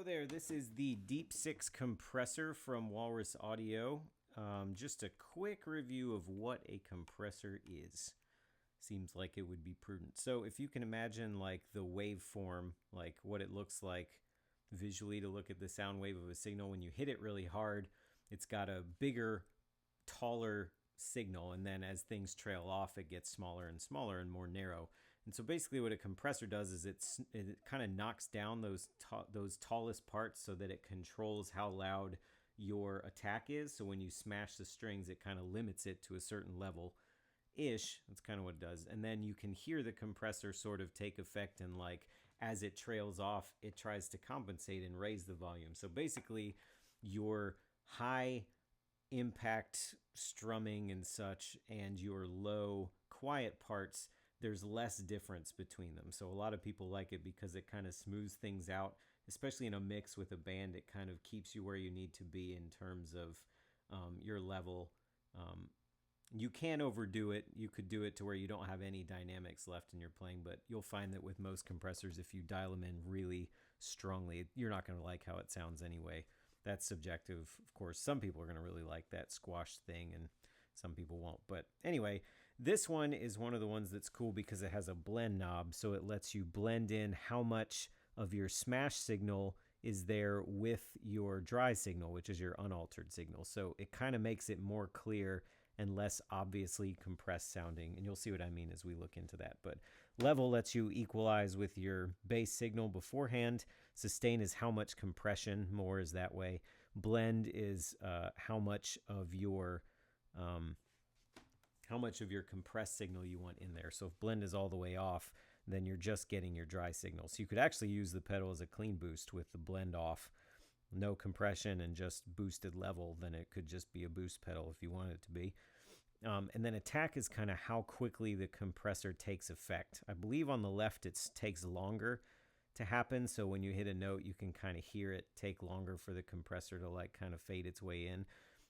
Hello there, this is the Deep Six Compressor from Walrus Audio. Just a quick review of what a compressor is. Seems like it would be prudent. So if you can imagine like the waveform, like what it looks like visually to look at the sound wave of a signal, when you hit it really hard, it's got a bigger, taller signal, and then as things trail off, it gets smaller and smaller and more narrow. And so basically what a compressor does is it kind of knocks down those tallest parts so that it controls how loud your attack is. So when you smash the strings, it kind of limits it to a certain level-ish. That's kind of what it does. And then you can hear the compressor sort of take effect, and like as it trails off, it tries to compensate and raise the volume. So basically your high impact strumming and such and your low quiet parts, there's less difference between them. So a lot of people like it because it kind of smooths things out, especially in a mix with a band. It kind of keeps you where you need to be in terms of your level. You can overdo it. You could do it to where you don't have any dynamics left in your playing, but you'll find that with most compressors, if you dial them in really strongly, you're not going to like how it sounds anyway. That's subjective. Of course, some people are going to really like that squash thing, and some people won't. But anyway, this one is one of the ones that's cool because it has a blend knob, so it lets you blend in how much of your smash signal is there with your dry signal, which is your unaltered signal. So it kind of makes it more clear and less obviously compressed sounding, and you'll see what I mean as we look into that. But level lets you equalize with your bass signal beforehand. Sustain is how much compression, more is that way. Blend is how much of your compressed signal you want in there. So if blend is all the way off, then you're just getting your dry signal. So you could actually use the pedal as a clean boost with the blend off, no compression and just boosted level. Then it could just be a boost pedal if you want it to be. And then attack is kind of how quickly the compressor takes effect. I believe on the left it takes longer to happen, so when you hit a note you can kind of hear it take longer for the compressor to like kind of fade its way in.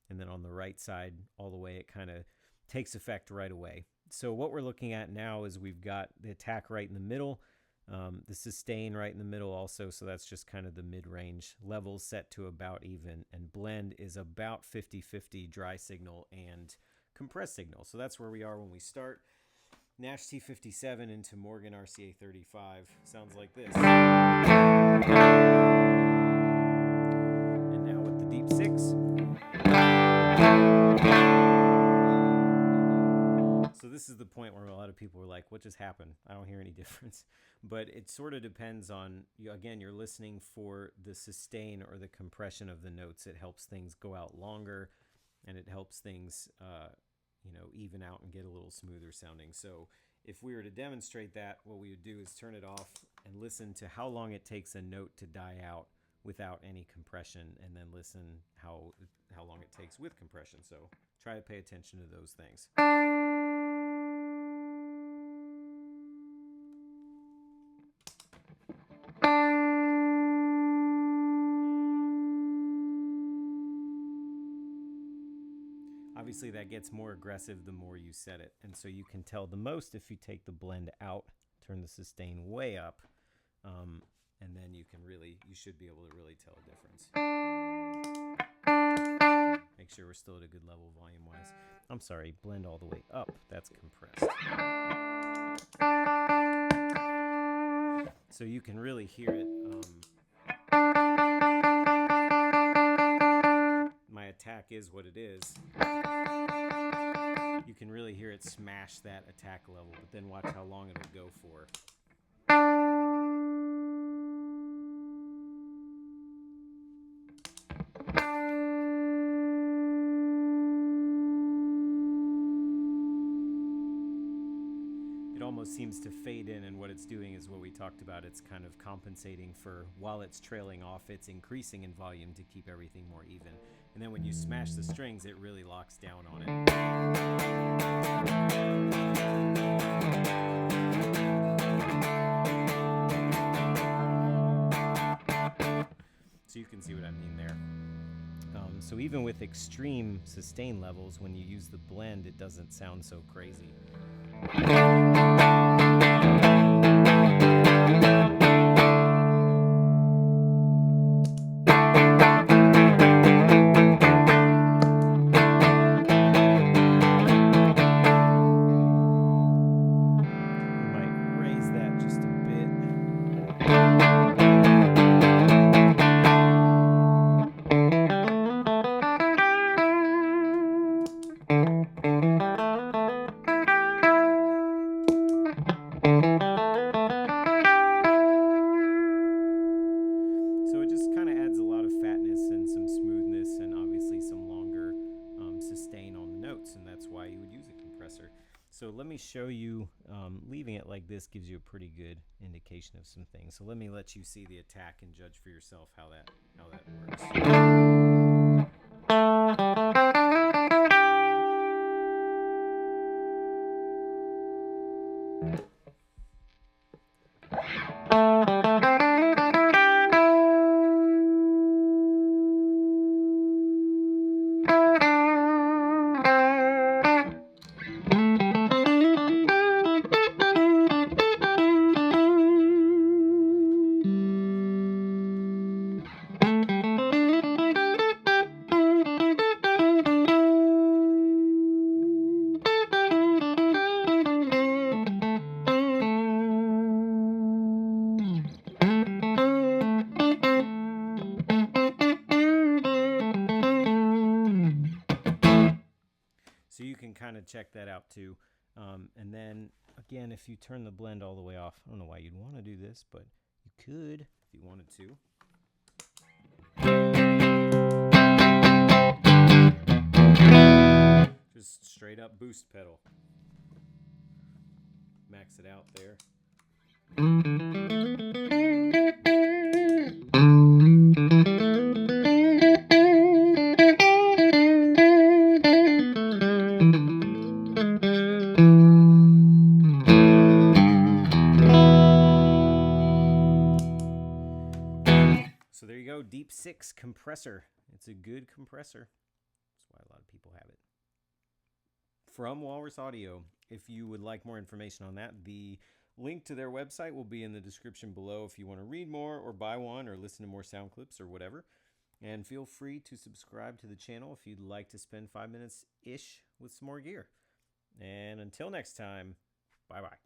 And then on the right side all the way, it kind of takes effect right away. So what we're looking at now is we've got the attack right in the middle, the sustain right in the middle also, so that's just kind of the mid-range. Levels set to about even, and blend is about 50-50 dry signal and compressed signal. So that's where we are when we start. Nash T57 into Morgan RCA 35 sounds like this. And now with the Deep Six. So this is the point where a lot of people are like, what just happened? I don't hear any difference. But it sort of depends on, again, you're listening for the sustain or the compression of the notes. It helps things go out longer, and it helps things even out and get a little smoother sounding. So if we were to demonstrate that, what we would do is turn it off and listen to how long it takes a note to die out without any compression, and then listen how long it takes with compression. So try to pay attention to those things. Obviously that gets more aggressive the more you set it, and so you can tell the most if you take the blend out, turn the sustain way up, and then you should be able to really tell a difference. Make sure we're still at a good level volume wise. I'm sorry, blend all the way up, that's compressed. So you can really hear it. My attack is what it is. You can really hear it smash that attack level, but then watch how long it'll go for. It almost seems to fade in, and what it's doing is what we talked about. It's kind of compensating for, while it's trailing off, it's increasing in volume to keep everything more even. And then when you smash the strings, it really locks down on it. So you can see what I mean there. So even with extreme sustain levels, when you use the blend, it doesn't sound so crazy. me show you, leaving it like this gives you a pretty good indication of some things. So let me let you see the attack and judge for yourself how that works. So you can kind of check that out too. And then again, if you turn the blend all the way off, I don't know why you'd want to do this, but you could if you wanted to. Just straight up boost pedal. Max it out there. So there you go, Deep Six Compressor. It's a good compressor. That's why a lot of people have it. From Walrus Audio. If you would like more information on that, the link to their website will be in the description below if you want to read more or buy one or listen to more sound clips or whatever. And feel free to subscribe to the channel if you'd like to spend 5 minutes-ish with some more gear. And until next time, bye-bye.